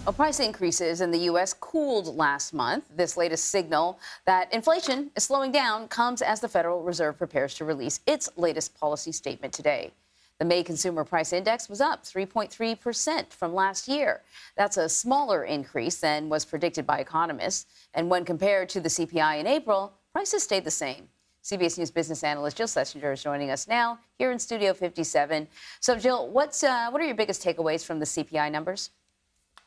Well, price increases in the U.S. cooled last month. This latest signal that inflation is slowing down comes as the Federal Reserve prepares to release its latest policy statement today. The May Consumer Price Index was up 3.3% from last year. That's a smaller increase than was predicted by economists. And when compared to the CPI in April, prices stayed the same. CBS News business analyst Jill Schlesinger is joining us now here in Studio 57. So, Jill, what are your biggest takeaways from the CPI numbers?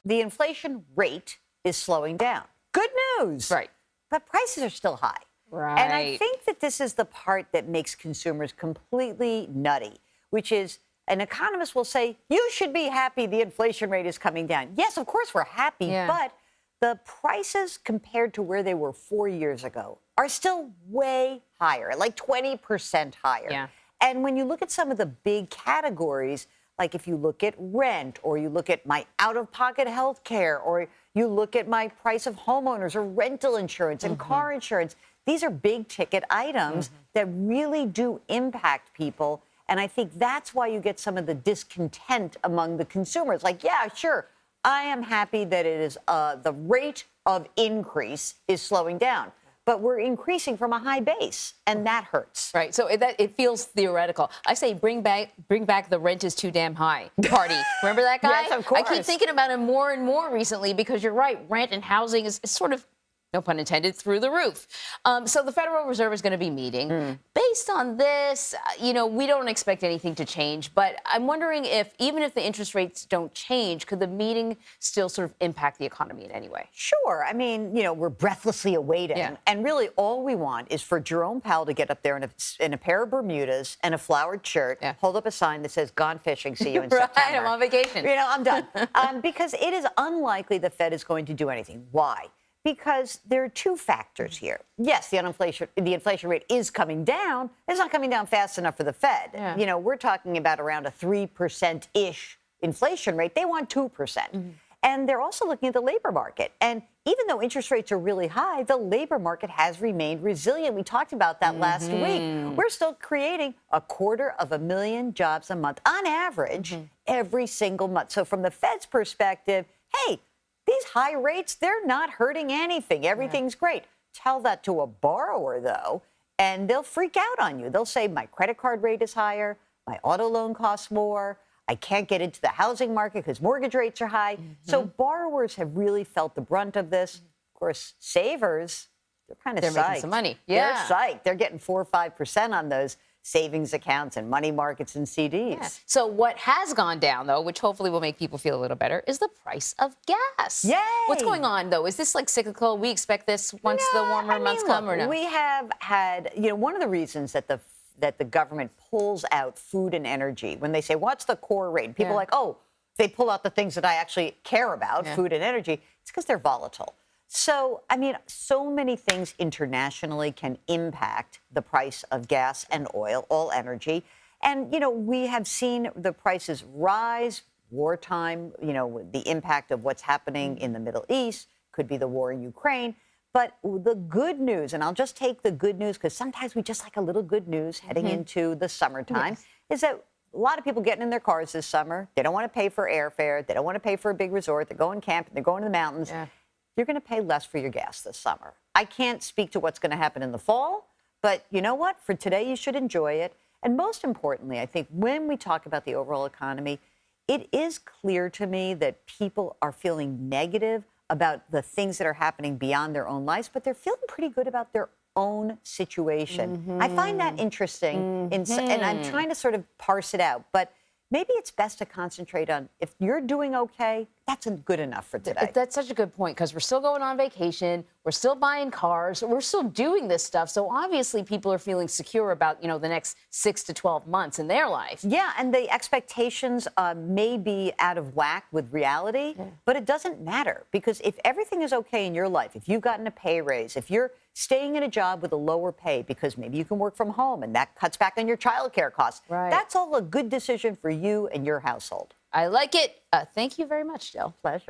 The inflation rate is slowing down. Good news. Right. But prices are still high. Right. And I think that this is the part that makes consumers completely nutty, which is an economist will say, you should be happy the inflation rate is coming down. Yes, of course we're happy, but the prices compared to where they were 4 years ago are still way higher, like 20% higher. Yeah. And when you look at some of the big categories, like if you look at rent, or you look at my out-of-pocket health care, or you look at my price of homeowners or rental insurance and car insurance, these are big ticket items that really do impact people. And I think that's why you get some of the discontent among the consumers. Like, yeah, sure, I am happy that it is the rate of increase is slowing down. But we're increasing from a high base, and that hurts. Right. So it feels theoretical. I say bring back the rent is too damn high party. Remember that guy? Yes, of course. I keep thinking about him more and more recently because you're right. Rent and housing is sort of, no pun intended, through the roof. So the Federal Reserve is going to be meeting. Based on this, we don't expect anything to change. But I'm wondering if, even if the interest rates don't change, could the meeting still sort of impact the economy in any way? Sure. I mean, we're breathlessly awaiting. Yeah. And really all we want is for Jerome Powell to get up there in a pair of Bermudas and a flowered shirt, hold up a sign that says, gone fishing, see you in Right, September. I'm on vacation. I'm done. Because it is unlikely the Fed is going to do anything. Why? Because there are two factors here. Yes, the inflation rate is coming down. It's not coming down fast enough for the Fed. Yeah. We're talking about around a 3%-ish inflation rate. They want 2%. And they're also looking at the labor market. And even though interest rates are really high, the labor market has remained resilient. We talked about that last week. We're still creating 250,000 jobs a month on average every single month. So from the Fed's perspective, hey, these high rates, they're not hurting anything. Everything's great. Tell that to a borrower, though, and they'll freak out on you. They'll say, my credit card rate is higher, my auto loan costs more, I can't get into the housing market because mortgage rates are high. So borrowers have really felt the brunt of this. Of course, savers, they're kind of psyched. They're making some money. They're psyched. They're getting 4 or 5% on those savings accounts and money markets and CDs. Yeah. So what has gone down, though, which hopefully will make people feel a little better, is the price of gas. Yay! What's going on, though? Is this like cyclical? We expect this once the warmer months come, or no? We have had, one of the reasons that the government pulls out food and energy, when they say, what's the core rate? People are like, oh, they pull out the things that I actually care about, food and energy. It's because they're volatile. So, so many things internationally can impact the price of gas and oil, all energy. And, we have seen the prices rise, wartime, the impact of what's happening in the Middle East, could be the war in Ukraine. But the good news, and I'll just take the good news because sometimes we just like a little good news heading into the summertime, is that a lot of people getting in their cars this summer. They don't want to pay for airfare. They don't want to pay for a big resort. They're going camping. They're going to the mountains. You're going to pay less for your gas this summer. I can't speak to what's going to happen in the fall, but you know what? For today, you should enjoy it. And most importantly, I think when we talk about the overall economy, it is clear to me that people are feeling negative about the things that are happening beyond their own lives, but they're feeling pretty good about their own situation. I find that interesting, and I'm trying to sort of parse it out. But maybe it's best to concentrate on if you're doing okay, that's good enough for today. That's such a good point, because we're still going on vacation. We're still buying cars. We're still doing this stuff. So obviously people are feeling secure about, the next 6 to 12 months in their life. Yeah, and the expectations may be out of whack with reality, but it doesn't matter, because if everything is okay in your life, if you've gotten a pay raise, if you're staying in a job with a lower pay because maybe you can work from home and that cuts back on your childcare costs, that's all a good decision for you and your household. I like it. Thank you very much, Jill. Pleasure.